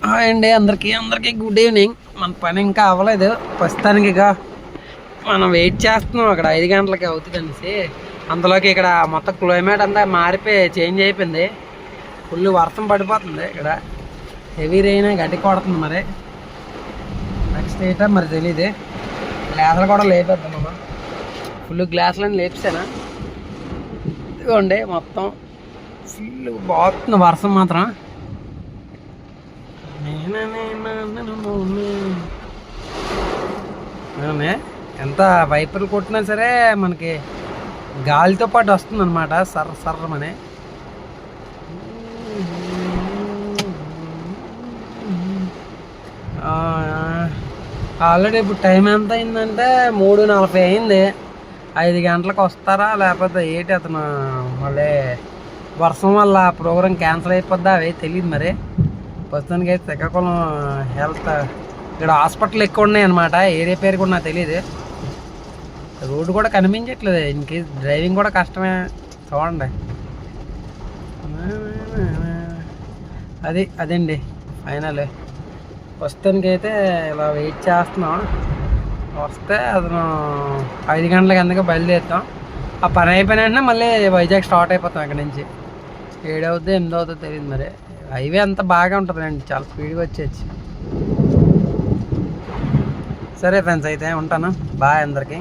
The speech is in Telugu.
హాయ్ అండి అందరికీ గుడ్ ఈవినింగ్. మన పని ఇంకా అవ్వలేదు ప్రస్తుతానికి. ఇక మనం వెయిట్ చేస్తున్నాం అక్కడ 5 గంటలకి అవుతుంది అనేసి. అందులోకి ఇక్కడ మొత్తం క్లైమేట్ అంతా మారిపోయి చేంజ్ అయిపోయింది. ఫుల్ వర్షం పడిపోతుంది. ఇక్కడ హెవీ రెయిన్ గడ్డి కొడుతుంది. మరి నెక్స్ట్ ఏంటో మరి తెలీదు. గ్లాసులు కూడా లేపేద్దాం మనం. ఫుల్ గ్లాసులని లేపేసానా. ఇదిగోండి మొత్తం ఫుల్ బాగుతుంది వర్షం మాత్రం. ఎంత వైపర్లు కొట్టినా సరే మనకి గాలితో పాటు వస్తుంది అనమాట. సర్రమని. ఆల్రెడీ ఇప్పుడు టైం ఎంత అయిందంటే 3:40 అయింది. 5 గంటలకు వస్తారా లేకపోతే ఏంటి అతను మళ్ళీ వర్షం వల్ల ప్రోగ్రాం క్యాన్సిల్ అయిపోద్దా అవి తెలియదు. మరి ప్రస్తుతానికి అయితే శ్రీకాకుళం హెల్త్ ఇక్కడ హాస్పిటల్ ఎక్కువ ఉన్నాయి అనమాట. ఏరియా పేరు కూడా నాకు తెలియదు. రోడ్డు కూడా కనిపించట్లేదు. ఇన్కేస్ డ్రైవింగ్ కూడా కష్టమే. చూడండి అదండి ఫైనల్. ప్రస్తుతానికి అయితే ఇలా వెయిట్ చేస్తున్నాం. వస్తే అతను 5 గంటలకి అందుకే బయలుదేరుతాం. ఆ పని అయిపోయిన వెంటనే మళ్ళీ వైజాగ్ స్టార్ట్ అయిపోతాం. ఇక్కడ నుంచి 7 అవుతుందో 8 అవుతుందో తెలియదు. మరి హైవే అంత బాగా ఉంటుందండి. చాలా స్పీడ్గా వచ్చేయచ్చు. సరే ఫ్రెండ్స్ అయితే ఉంటాను. బాయ్ అందరికీ.